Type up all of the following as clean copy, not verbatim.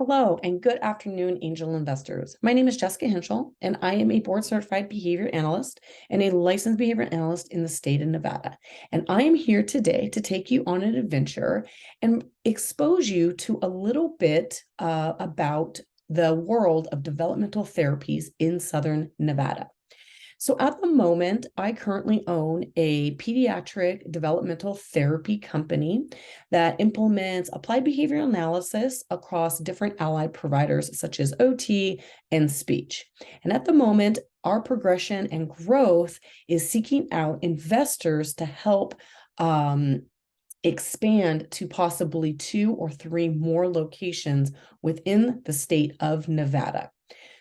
Hello and good afternoon, angel investors. My name is Jessica Henschel, and I am a board certified behavior analyst and a licensed behavior analyst in the state of Nevada. And I am here today to take you on an adventure and expose you to a little bit about the world of developmental therapies in Southern Nevada. So at the moment, I currently own a pediatric developmental therapy company that implements applied behavioral analysis across different allied providers such as OT and speech. And at the moment, our progression and growth is seeking out investors to help expand to possibly 2 or 3 more locations within the state of Nevada.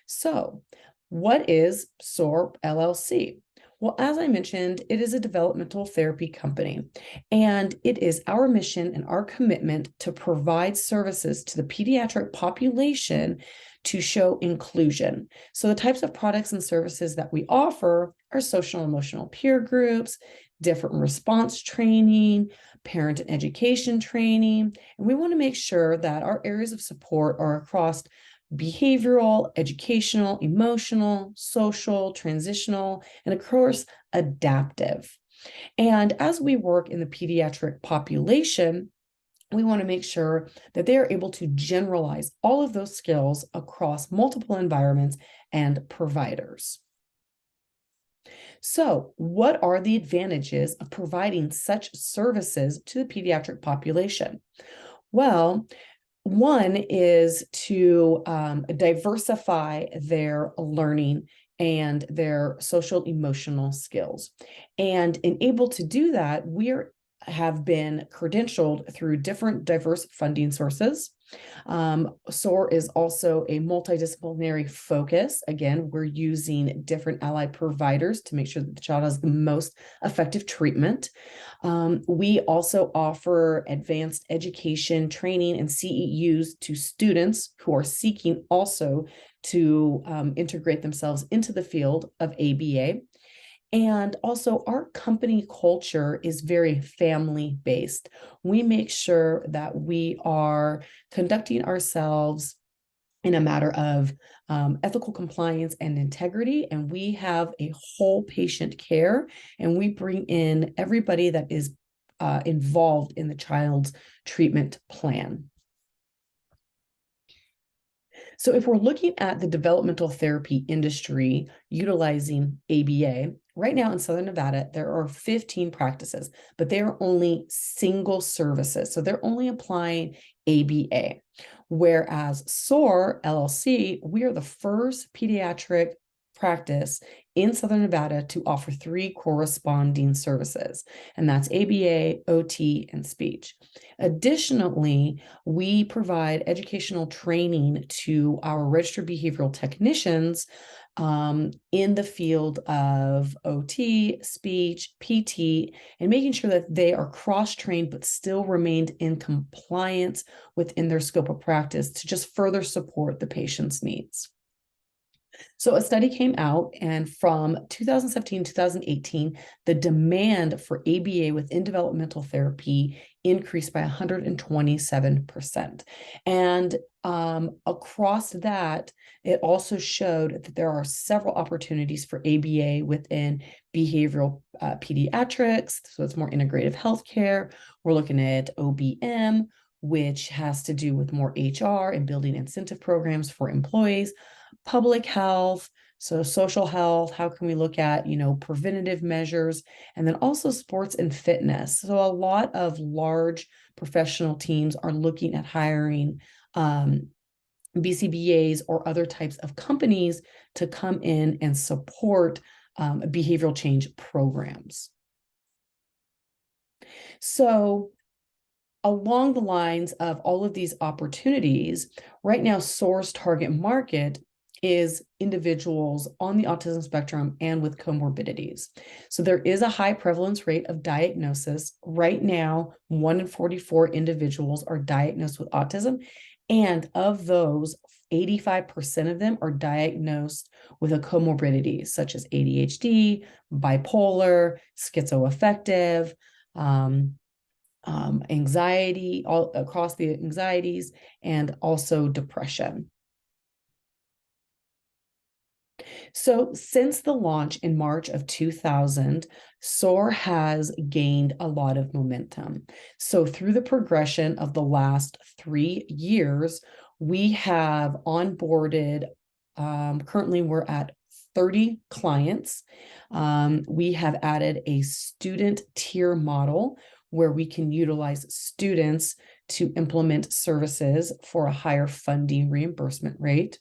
So, what is SOAR LLC? Well, as I mentioned, it is a developmental therapy company, and it is our mission and our commitment to provide services to the pediatric population to show inclusion. So the types of products and services that we offer are social and emotional peer groups, different response training, parent and education training, and we want to make sure that our areas of support are across behavioral, educational, emotional, social, transitional, and of course, adaptive. And as we work in the pediatric population, we want to make sure that they are able to generalize all of those skills across multiple environments and providers. So, what are the advantages of providing such services to the pediatric population? Well, one is to diversify their learning and their social emotional skills. And able to do that, have been credentialed through different diverse funding sources. SOAR is also a multidisciplinary focus. Again, we're using different allied providers to make sure that the child has the most effective treatment. We also offer advanced education training and CEUs to students who are seeking also to integrate themselves into the field of ABA. And also, our company culture is very family based. We make sure that we are conducting ourselves in a matter of ethical compliance and integrity. And we have a whole patient care, and we bring in everybody that is involved in the child's treatment plan. So if we're looking at the developmental therapy industry utilizing ABA, right now in Southern Nevada, there are 15 practices, but they are only single services. So they're only applying ABA. Whereas SOAR LLC, we are the first pediatric practice in Southern Nevada to offer 3 corresponding services, and that's ABA, OT, and speech. Additionally, we provide educational training to our registered behavioral technicians in the field of OT, speech, PT, and making sure that they are cross-trained but still remained in compliance within their scope of practice to just further support the patient's needs. So a study came out, and from 2017 to 2018, the demand for ABA within developmental therapy increased by 127%. And across that, it also showed that there are several opportunities for ABA within behavioral pediatrics, so it's more integrative healthcare. We're looking at OBM, which has to do with more HR and building incentive programs for employees, public health, so social health, how can we look at, preventative measures, and then also sports and fitness. So a lot of large professional teams are looking at hiring BCBAs or other types of companies to come in and support behavioral change programs. So along the lines of all of these opportunities, right now, SOAR's target market is individuals on the autism spectrum and with comorbidities. So there is a high prevalence rate of diagnosis. Right now, 1 in 44 individuals are diagnosed with autism. And of those, 85% of them are diagnosed with a comorbidity, such as ADHD, bipolar, schizoaffective, anxiety, all across the anxieties, and also depression. So since the launch in March of 2000, SOAR has gained a lot of momentum. So through the progression of the last 3 years, we have onboarded, currently we're at 30 clients. We have added a student tier model where we can utilize students to implement services for a higher funding reimbursement rate.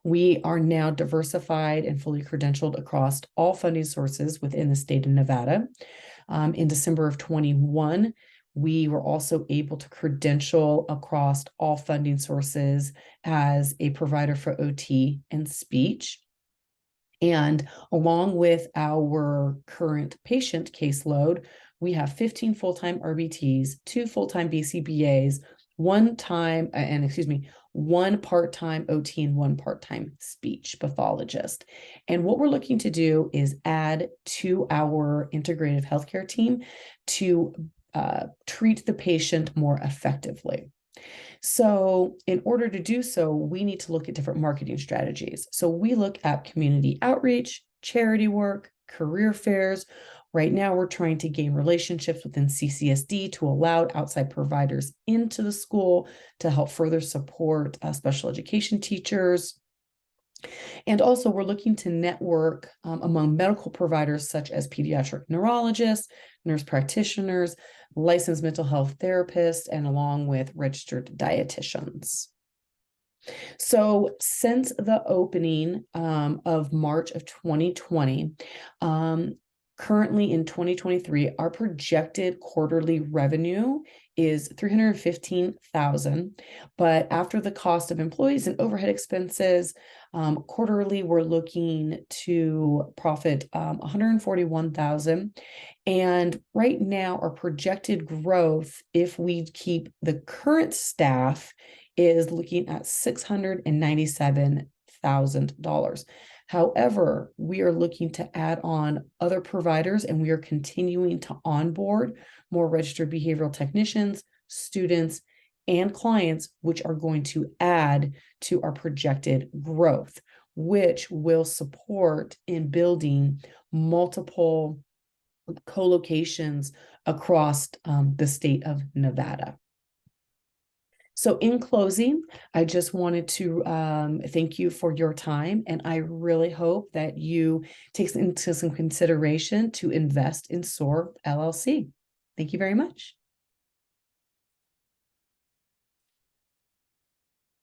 We are now diversified and fully credentialed across all funding sources within the state of Nevada. In December of 21, we were also able to credential across all funding sources as a provider for OT and speech. And along with our current patient caseload, we have 15 full-time RBTs, 2 full-time BCBAs, one part-time OT and 1 part-time speech pathologist. And what we're looking to do is add to our integrative healthcare team to treat the patient more effectively. So in order to do so, we need to look at different marketing strategies. So we look at community outreach, charity work, career fairs. Right now, we're trying to gain relationships within CCSD to allow outside providers into the school to help further support special education teachers. And also, we're looking to network among medical providers such as pediatric neurologists, nurse practitioners, licensed mental health therapists, and along with registered dietitians. So since the opening of March of 2020, currently in 2023, our projected quarterly revenue is $315,000, but after the cost of employees and overhead expenses, quarterly we're looking to profit $141,000. And right now, our projected growth, if we keep the current staff, is looking at $697,000. However, we are looking to add on other providers, and we are continuing to onboard more registered behavioral technicians, students, and clients, which are going to add to our projected growth, which will support in building multiple co-locations across the state of Nevada. So in closing, I just wanted to thank you for your time, and I really hope that you take into some consideration to invest in SOAR LLC. Thank you very much.